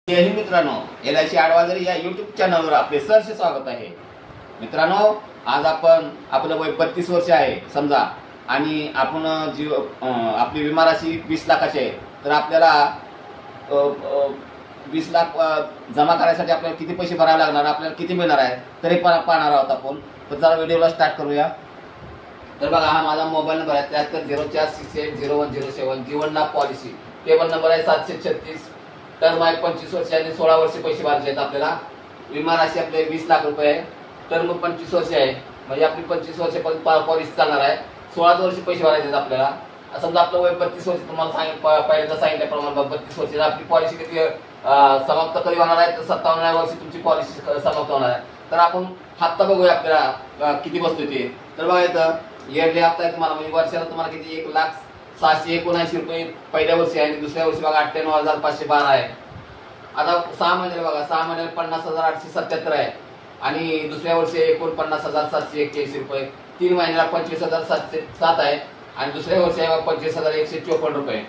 जय हिंद मित्रांनो, LIC adviser या YouTube चॅनलवर आपले सहर्ष स्वागत आहे। मित्रांनो, आज आपण आपलं वय 32 वर्ष आहे समजा आणि आपण आपली विमा राशी 20 लाखाची आहे। तर आपल्याला 20 लाख जमा करायसाठी आपल्याला किती पैसे भरावे लागणार, आपल्याला किती मिळणार आहे तरी पाहणार आहोत आपण। तर चला व्हिडिओला स्टार्ट करूया। तर बघा, हा माझा मोबाईल नंबर आहे 7304680107 जीवन लाभ पॉलिसी। टेबल नंबर आहे 736। टर्म आहे 25 वर्ष आणि 16 वर्ष पैसे भरायचे आहेत आपल्याला। विमा राशी आपले 20 लाख रुपये आहे। टर्म 25 वर्ष आहे, म्हणजे आपली 25 वर्षापर्यंत पॉलिसी चालणार आहे। 16 वर्ष पैसे भरायचे आहेत आपल्याला। समजा आपलं वय 32 वर्ष, तुम्हाला पहिल्यांदा सांगितल्याप्रमाणे 32 वर्ष आपली पॉलिसी किती समाप्त कधी होणार आहे, तर 57व्या वर्षी तुमची पॉलिसी समाप्त होणार आहे। तर आपण हप्ता बघूया आपल्याला किती बसतो ते। तर बघा, इथं इयरली हप्ता आहे तुम्हाला, म्हणजे वर्षाला तुम्हाला किती 1,679,000 रुपये पहिल्या वर्षी आहे आणि दुसऱ्या वर्षी बघा 98,512 आहे। आता 6 महिन्याला बघा, 6 महिन्याला 50,877 आहे आणि दुसऱ्या वर्षी 49,781 रुपये। 3 महिन्याला 25,707 आहे आणि दुसऱ्या वर्षी आहे 25,154 रुपये।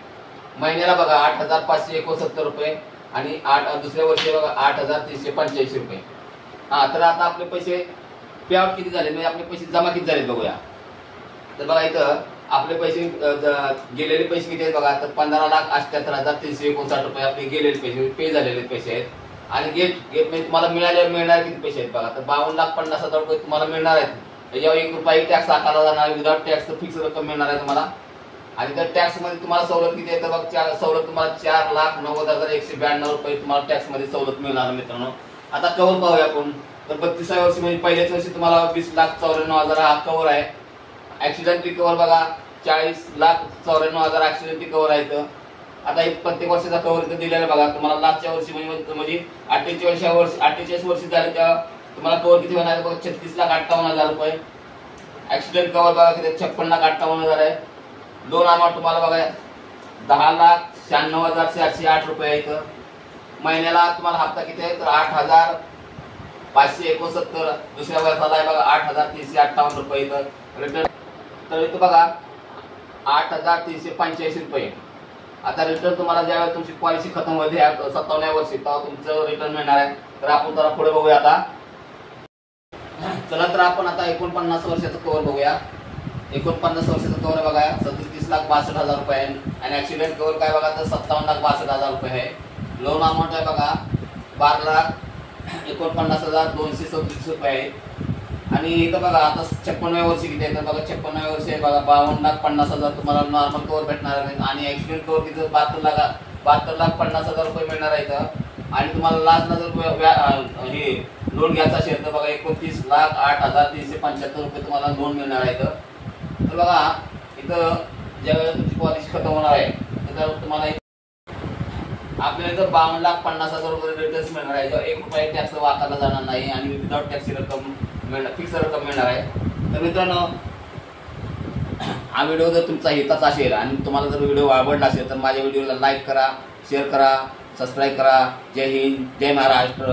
महिन्याला बघा 8,569 रुपये आणि दुसऱ्या वर्षी बघा 8,385 रुपये। तर आता आपले पैसे पेआउट किती झाले, म्हणजे आपले पैसे जमा किती झाले बघूया। तर बघा, इथं आपले पैसे गेलेले पैसे किती आहेत बघा, तर 15,78,359 रुपये आपले गेलेले पैसे, पे झालेले पैसे आहेत। आणि गेट म्हणजे तुम्हाला मिळणार किती पैसे आहेत बघा, तर 52,50,000 रुपये तुम्हाला मिळणार आहेत। त्याच्यावर 1 रुपया टॅक्स आकारला जाणार, विदाउट टॅक्स फिक्स रक्कम मिळणार आहे तुम्हाला। आणि त्या टॅक्स मध्ये तुम्हाला सवलत किती आहे, तर बघा सवलत तुम्हाला 4,90,192 रुपये तुम्हाला टॅक्स मध्ये सवलत मिळणार मित्रांनो। आता कव्हर पाहूया आपण। तर 32व्या वर्षी म्हणजे पहिल्याच वर्षी तुम्हाला 20,94,000 हा कव्हर आहे। ऍक्सिडेंट रिकवर बघा 40,94,000 ऍक्सिडेंट रिकवर आहे। आता एक प्रत्येक वर्षाचा कव्हर इथं दिलेला बघा तुम्हाला। लास्टच्या वर्षी म्हणजे 48 वर्ष झाले तेव्हा तुम्हाला कव्हर किती होणार आहे बघा, 36,58,000 रुपये। ऍक्सिडेंट कव्हर बघा किती 56,58,000 आहे। लोन अमाऊंट तुम्हाला बघा 10,96,408 रुपये आहे। इथं महिन्याला तुम्हाला हप्ता किती आहे, तर 8,569। दुसऱ्या वर्षाला आहे बघा 8,358 रुपये। इथं रिटर्न तर इथं बघा 8,385 रुपये। आता रिटर्न तुम्हाला ज्यावेळेस तुमची पॉलिसी खतम होते 57व्या वर्षी तेव्हा तुमचं रिटर्न मिळणार आहे। तर आपण जरा पुढे बघूया आता। चला, तर आपण आता 49 वर्षाचं कव्हर बघूया। 49 वर्षाचं कव्हर बघा 37,62,000 रुपये आहे आणि ऍक्सिडेंट कव्हर काय बघा, तर 57,62,000 रुपये आहे। लोन अमाऊंट आहे बघा 12,49,237 रुपये आहे। आणि इथं बघा आता 56व्या वर्षी किती आहे, तर बघा 56व्या वर्षी आहे बघा 52,50,000 तुम्हाला नॉर्मल कव्हर भेटणार आहे आणि ऍक्सिडेंट कव्हर किती 72,50,000 रुपये मिळणार आहे इथं। आणि तुम्हाला लास्टला जर हे लोन घ्यायचं असेल तर बघा 29,08,375 रुपये तुम्हाला लोन मिळणार आहे इथं। तर बघा, इथं ज्यावेळेस तुमची पॉलिसी खतम होणार आहे तर तुम्हाला आपल्याला इथं 52,50,000 रुपये रिटर्न्स मिळणार आहे। 1 रुपया टॅक्स आकारला जाणार नाही आणि विदाउट टॅक्स रक्कम फिक्स रक्कम मिळणार आहे। तर मित्रांनो, हा व्हिडिओ जर तुमचा हिताचा असेल आणि तुम्हाला जर व्हिडिओ आवडला असेल तर माझ्या व्हिडिओला लाईक करा, शेअर करा, सबस्क्राईब करा। जय हिंद, जय महाराष्ट्र।